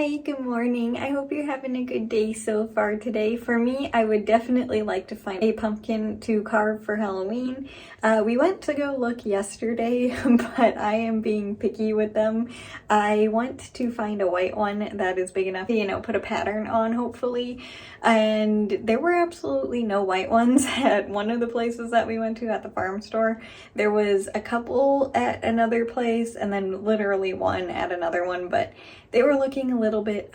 Hi, good morning. I hope you're having a good day so far today. For me, I would definitely like to find a pumpkin to carve for Halloween. We went to go look yesterday, but I am being picky with them. I want to find a white one that is big enough to, put a pattern on, hopefully. And there were absolutely no white ones at one of the places that we went to at the farm store. There was a couple at another place and then literally one at another one, but they were looking a little bit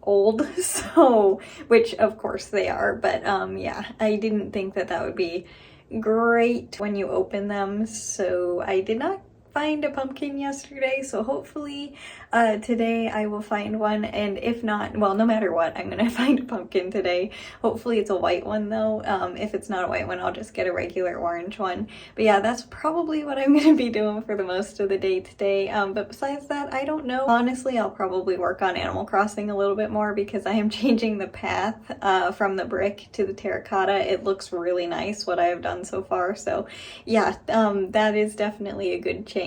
old, so, which of course they are, but yeah, I didn't think that that would be great when you open them, so I did not find a pumpkin yesterday, so hopefully today I will find one, and if not, well, no matter what, I'm gonna find a pumpkin today. Hopefully it's a white one though. If it's not a white one, I'll just get a regular orange one. But yeah, that's probably what I'm gonna be doing for the most of the day today. But besides that, I don't know. Honestly, I'll probably work on Animal Crossing a little bit more because I am changing the path from the brick to the terracotta. It looks really nice what I have done so far, so yeah, that is definitely a good change.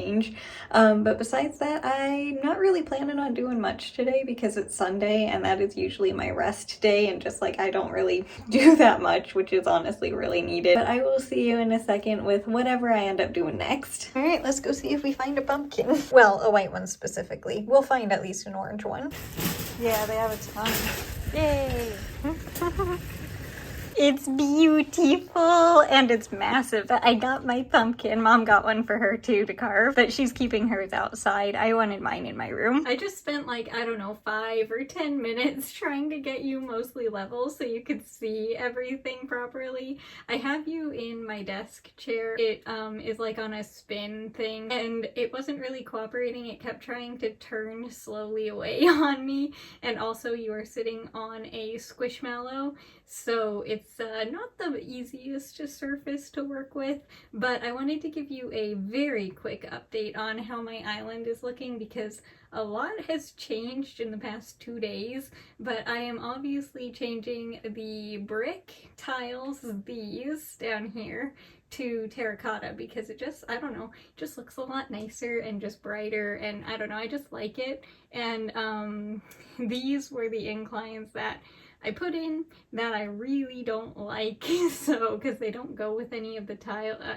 But besides that, I'm not really planning on doing much today because it's Sunday and that is usually my rest day, and just like I don't really do that much, which is honestly really needed. But I will see you in a second with whatever I end up doing next. All right, let's go see if we find a pumpkin. Well, a white one specifically. We'll find at least an orange one. Yeah, they have a ton. Yay! It's beautiful and it's massive. I got my pumpkin. Mom got one for her too to carve, but she's keeping hers outside. I wanted mine in my room. I just spent like, I don't know, 5 or 10 minutes trying to get you mostly level so you could see everything properly. I have you in my desk chair. It is like on a spin thing and it wasn't really cooperating. It kept trying to turn slowly away on me, and also you are sitting on a squishmallow, so it's not the easiest surface to work with, but I wanted to give you a very quick update on how my island is looking because a lot has changed in the past 2 days, but I am obviously changing the brick tiles, these down here, to terracotta because it just, I don't know, it just looks a lot nicer and just brighter, and I don't know, I just like it. And these were the inclines that I put in that I really don't like, so because they don't go with any of the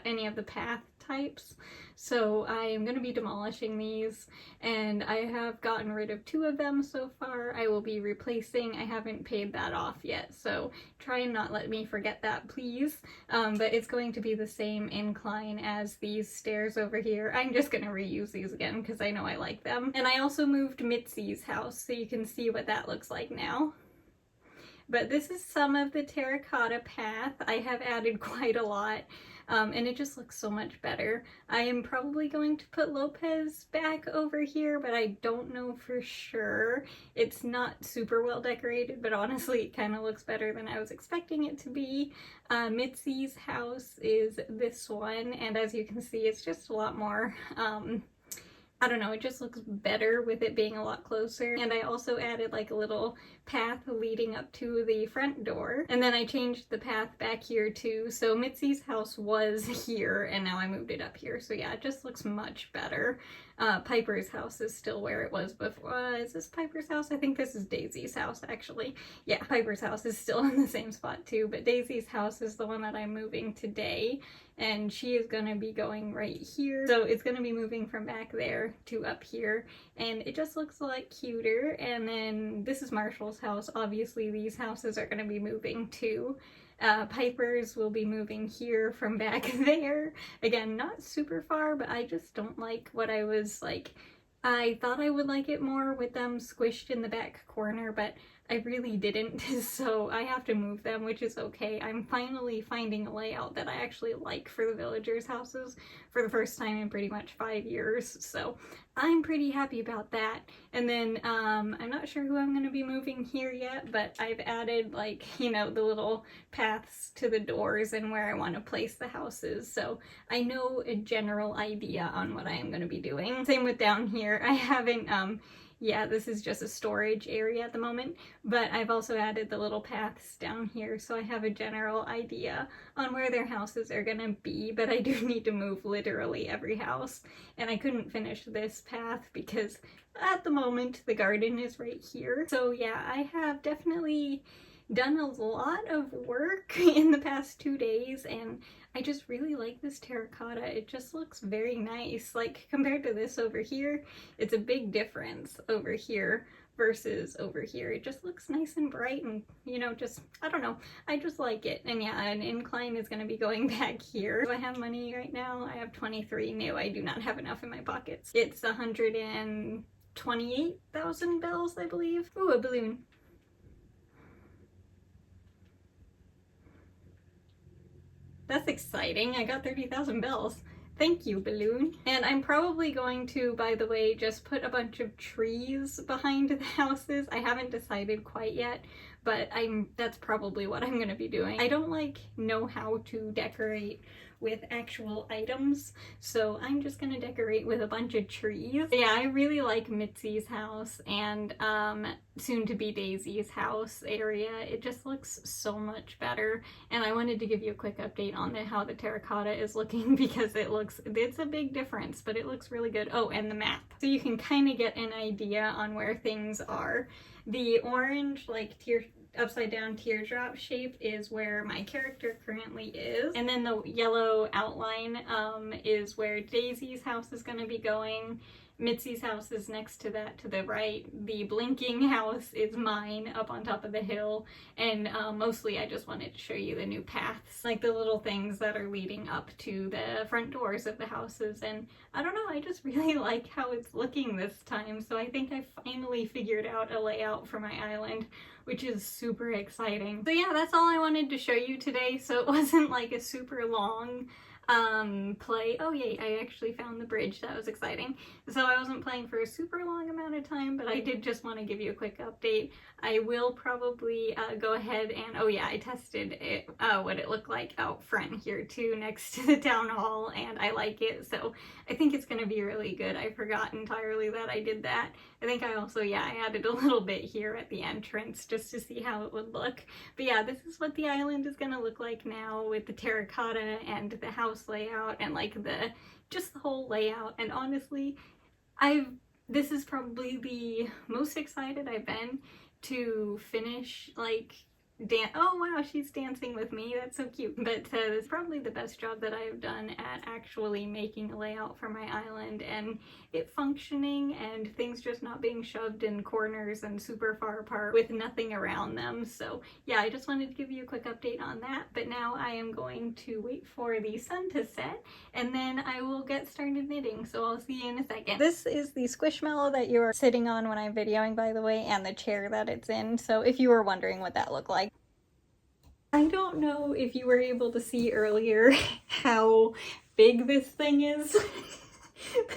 any of the path types. So I am going to be demolishing these, and I have gotten rid of 2 of them so far. I will be replacing. I haven't paid that off yet, so try and not let me forget that, please. But it's going to be the same incline as these stairs over here. I'm just going to reuse these again because I know I like them. And I also moved Mitzi's house so you can see what that looks like now. But this is some of the terracotta path. I have added quite a lot, and it just looks so much better. I am probably going to put Lopez back over here, but I don't know for sure. It's not super well decorated, but honestly it kind of looks better than I was expecting it to be. Mitzi's house is this one, and as you can see, it's just a lot more I don't know, it just looks better with it being a lot closer. And I also added like a little path leading up to the front door. And then I changed the path back here too. So Mitzi's house was here and now I moved it up here. So yeah, it just looks much better. Piper's house is still where it was before. Is this Piper's house? I think this is Daisy's house actually. Yeah, Piper's house is still in the same spot too, but Daisy's house is the one that I'm moving today. And she is gonna be going right here. So it's gonna be moving from back there to up here, and it just looks a lot cuter. And then this is Marshall's house. Obviously these houses are gonna be moving too. Piper's will be moving here from back there. Again, not super far, but I just don't like what I was like. I thought I would like it more with them squished in the back corner, but I really didn't, so I have to move them, which is okay. I'm finally finding a layout that I actually like for the villagers' houses for the first time in pretty much 5 years, so I'm pretty happy about that. And then I'm not sure who I'm going to be moving here yet, but I've added like, you know, the little paths to the doors and where I want to place the houses, so I know a general idea on what I am going to be doing. Same with down here. I haven't yeah, this is just a storage area at the moment, but I've also added the little paths down here so I have a general idea on where their houses are gonna be, but I do need to move literally every house, and I couldn't finish this path because at the moment the garden is right here. So yeah, I have definitely done a lot of work in the past 2 days, and I just really like this terracotta. It just looks very nice. Like, compared to this over here, it's a big difference over here versus over here. It just looks nice and bright and, you know, just, I don't know, I just like it. And yeah, an incline is going to be going back here. Do I have money right now? I have 23 new. I do not have enough in my pockets. It's 128,000 bells, I believe. Ooh, a balloon. That's exciting. I got 30,000 bells. Thank you, balloon. And I'm probably going to, by the way, just put a bunch of trees behind the houses. I haven't decided quite yet, but that's probably what I'm gonna be doing. I don't know how to decorate with actual items, so I'm just gonna decorate with a bunch of trees. Yeah, I really like Mitzi's house and soon to be Daisy's house area. It just looks so much better, and I wanted to give you a quick update on how the terracotta is looking because it's a big difference, but it looks really good. Oh, and the map, so you can kind of get an idea on where things are. The orange, like upside down teardrop shape is where my character currently is, and then the yellow outline is where Daisy's house is going to be going. Mitzi's house is next to that to the right. The blinking house is mine up on top of the hill, and mostly I just wanted to show you the new paths, like the little things that are leading up to the front doors of the houses. And I don't know, I just really like how it's looking this time, so I think I finally figured out a layout for my island, which is super exciting. So yeah, that's all I wanted to show you today, so it wasn't like a super long play. Oh yay, I actually found the bridge. That was exciting. So I wasn't playing for a super long amount of time, but I did just want to give you a quick update. I will probably go ahead and, oh yeah, I tested it, what it looked like out front here too, next to the town hall, and I like it, so I think it's gonna be really good. I forgot entirely that I did that. I think I also, yeah, I added a little bit here at the entrance just to see how it would look. But yeah, this is what the island is gonna look like now with the terracotta and the house layout and like just the whole layout. And honestly, this is probably the most excited I've been to finish oh wow, she's dancing with me, that's so cute. But it's probably the best job that I've done at actually making a layout for my island and it functioning and things just not being shoved in corners and super far apart with nothing around them. So yeah, I just wanted to give you a quick update on that, but now I am going to wait for the sun to set and then I will get started knitting, so I'll see you in a second. This is the squishmallow that you are sitting on when I'm videoing, by the way, and the chair that it's in, so if you were wondering what that looked like. I don't know if you were able to see earlier how big this thing is.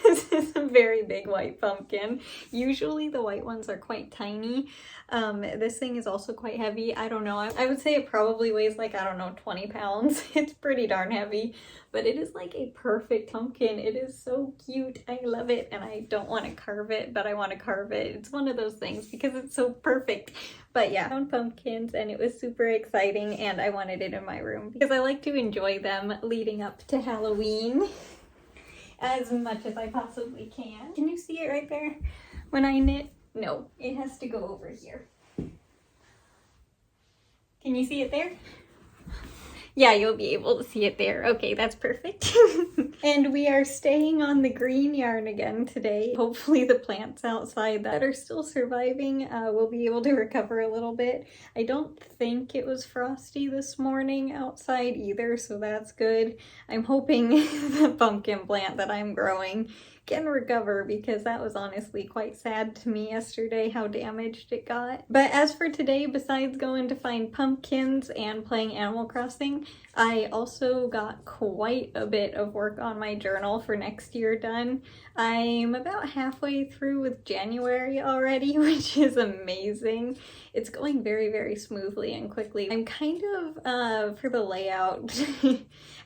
This is a very big white pumpkin. Usually the white ones are quite tiny. This thing is also quite heavy. I don't know. I would say it probably weighs like, I don't know, 20 pounds. It's pretty darn heavy, but it is like a perfect pumpkin. It is so cute. I love it, and I don't want to carve it, but I want to carve it. It's one of those things because it's so perfect. But yeah, I found pumpkins and it was super exciting, and I wanted it in my room because I like to enjoy them leading up to Halloween as much as I possibly can. Can you see it right there when I knit? No, it has to go over here. Can you see it there? Yeah, you'll be able to see it there. Okay, that's perfect. And we are staying on the green yarn again today. Hopefully the plants outside that are still surviving will be able to recover a little bit. I don't think it was frosty this morning outside either, so that's good. I'm hoping the pumpkin plant that I'm growing can recover because that was honestly quite sad to me yesterday how damaged it got. But as for today, besides going to find pumpkins and playing Animal Crossing, I also got quite a bit of work on my journal for next year done. I'm about halfway through with January already, which is amazing. It's going very, very smoothly and quickly. I'm kind of, for the layout,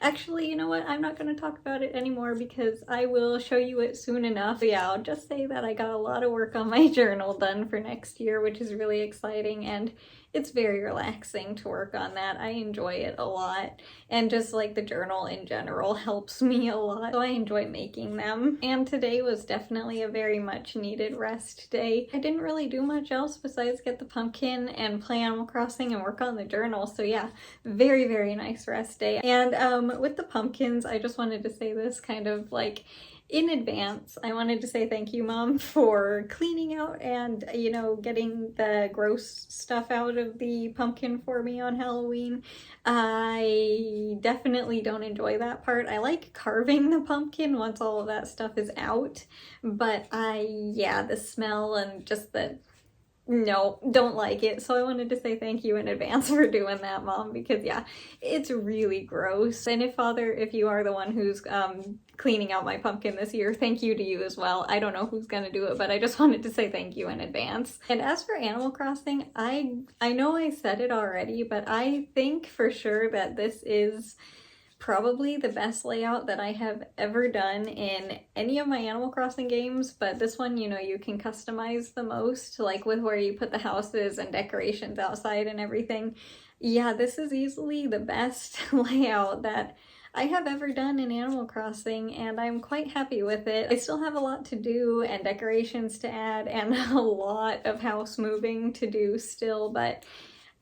actually, you know what? I'm not going to talk about it anymore because I will show you it soon enough. But yeah, I'll just say that I got a lot of work on my journal done for next year, which is really exciting, and it's very relaxing to work on that. I enjoy it a lot, and just like the journal in general helps me a lot, so I enjoy making them. And today was definitely a very much needed rest day. I didn't really do much else besides get the pumpkin and play Animal Crossing and work on the journal, so yeah, very, very nice rest day. And with the pumpkins, I just wanted to say this kind of like in advance. I wanted to say thank you, Mom, for cleaning out and, you know, getting the gross stuff out of the pumpkin for me on Halloween. I definitely don't enjoy that part. I like carving the pumpkin once all of that stuff is out, but yeah, the smell and just the no, don't like it. So I wanted to say thank you in advance for doing that, Mom, because yeah, it's really gross. And if you are the one who's cleaning out my pumpkin this year, thank you to you as well. I don't know who's gonna do it, but I just wanted to say thank you in advance. And as for Animal Crossing, I know I said it already, but I think for sure that this is probably the best layout that I have ever done in any of my Animal Crossing games, but this one, you know, you can customize the most, like with where you put the houses and decorations outside and everything. Yeah, this is easily the best layout that I have ever done in Animal Crossing, and I'm quite happy with it. I still have a lot to do and decorations to add and a lot of house moving to do still, but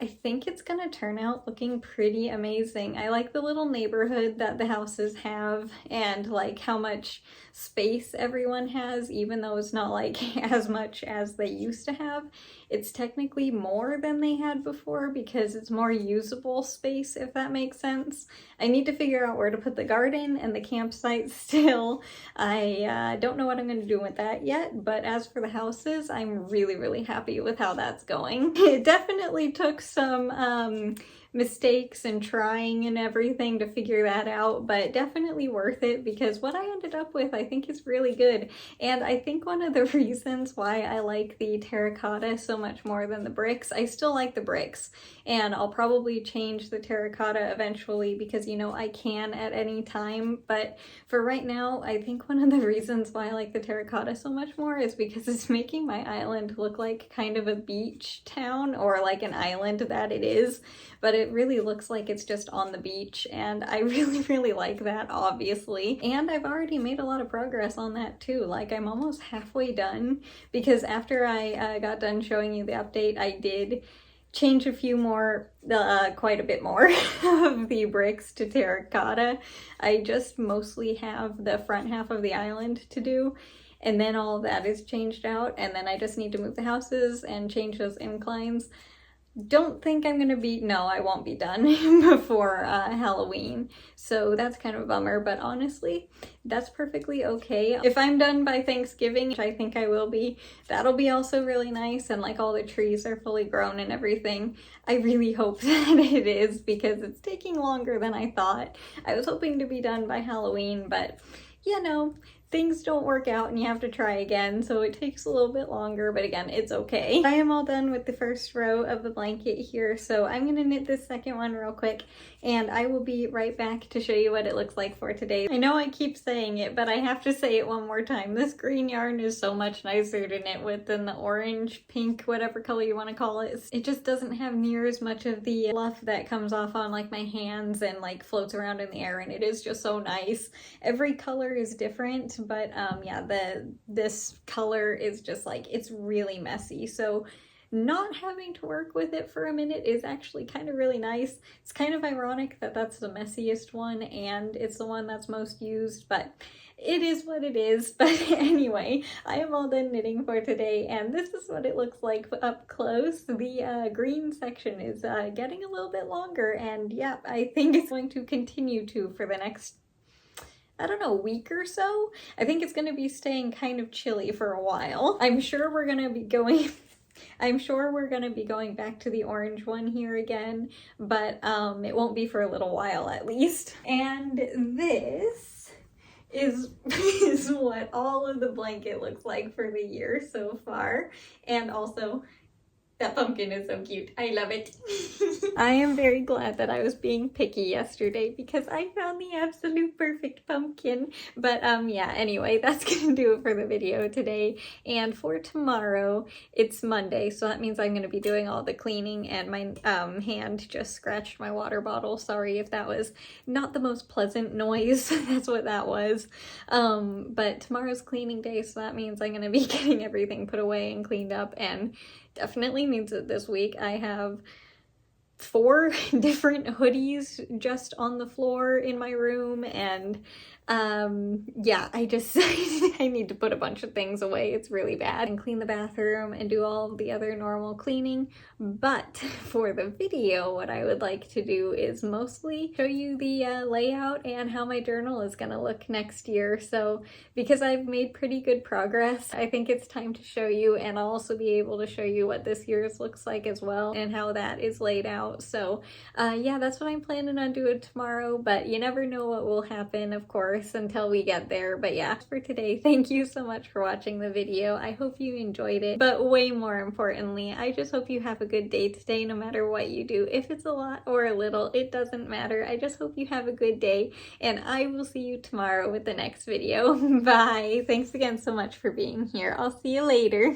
I think it's gonna turn out looking pretty amazing. I like the little neighborhood that the houses have and like how much space everyone has, even though it's not like as much as they used to have. It's technically more than they had before because it's more usable space, if that makes sense. I need to figure out where to put the garden and the campsite still. I don't know what I'm gonna do with that yet, but as for the houses, I'm really, really happy with how that's going. It definitely took some mistakes and trying and everything to figure that out, but definitely worth it because what I ended up with I think is really good. And I think one of the reasons why I like the terracotta so much more than the bricks, I still like the bricks, and I'll probably change the terracotta eventually because, you know, I can at any time, but for right now, I think one of the reasons why I like the terracotta so much more is because it's making my island look like kind of a beach town, or like an island that it is, but it really looks like it's just on the beach, and I really, really like that, obviously. And I've already made a lot of progress on that too. Like, I'm almost halfway done because after I got done showing you the update, I did change a few more, quite a bit more of the bricks to terracotta. I just mostly have the front half of the island to do, and then all of that is changed out, and then I just need to move the houses and change those inclines. Don't think I'm gonna be, no, I won't be done before Halloween, so that's kind of a bummer, but honestly, that's perfectly okay. If I'm done by Thanksgiving, which I think I will be, that'll be also really nice, and like all the trees are fully grown and everything. I really hope that it is because it's taking longer than I thought. I was hoping to be done by Halloween, but you know, things don't work out and you have to try again, so it takes a little bit longer, but again, it's okay. I am all done with the first row of the blanket here, so I'm gonna knit this second one real quick, and I will be right back to show you what it looks like for today. I know I keep saying it, but I have to say it one more time. This green yarn is so much nicer to knit with than the orange, pink, whatever color you want to call it. It just doesn't have near as much of the fluff that comes off on like my hands and like floats around in the air, and it is just so nice. Every color is different, but yeah, this color is just like, it's really messy, so not having to work with it for a minute is actually kind of really nice. It's kind of ironic that that's the messiest one and it's the one that's most used, but it is what it is. But anyway, I am all done knitting for today, and this is what it looks like up close. The green section is getting a little bit longer, and yeah, I think it's going to continue to for the next, I don't know, week or so. I think it's going to be staying kind of chilly for a while. I'm sure we're going to be going back to the orange one here again, but it won't be for a little while at least. And this is what all of the blanket looks like for the year so far. And also, That pumpkin is so cute. I love it. I am very glad that I was being picky yesterday because I found the absolute perfect pumpkin. But yeah, anyway, that's gonna do it for the video today. And for tomorrow, it's Monday, so that means I'm gonna be doing all the cleaning, and my hand just scratched my water bottle. Sorry if that was not the most pleasant noise. That's what that was. But tomorrow's cleaning day, so that means I'm gonna be getting everything put away and cleaned up, and definitely means that this week I have 4 different hoodies just on the floor in my room, and yeah, I just I need to put a bunch of things away. It's really bad, and clean the bathroom and do all of the other normal cleaning. But for the video, what I would like to do is mostly show you the layout and how my journal is gonna look next year. So because I've made pretty good progress, I think it's time to show you, and I'll also be able to show you what this year's looks like as well and how that is laid out. So yeah, that's what I'm planning on doing tomorrow, but you never know what will happen, of course, until we get there. But yeah, for today, thank you so much for watching the video. I hope you enjoyed it, but way more importantly, I just hope you have a good day today, no matter what you do. If it's a lot or a little, it doesn't matter. I just hope you have a good day, and I will see you tomorrow with the next video. Bye. Thanks again so much for being here. I'll see you later.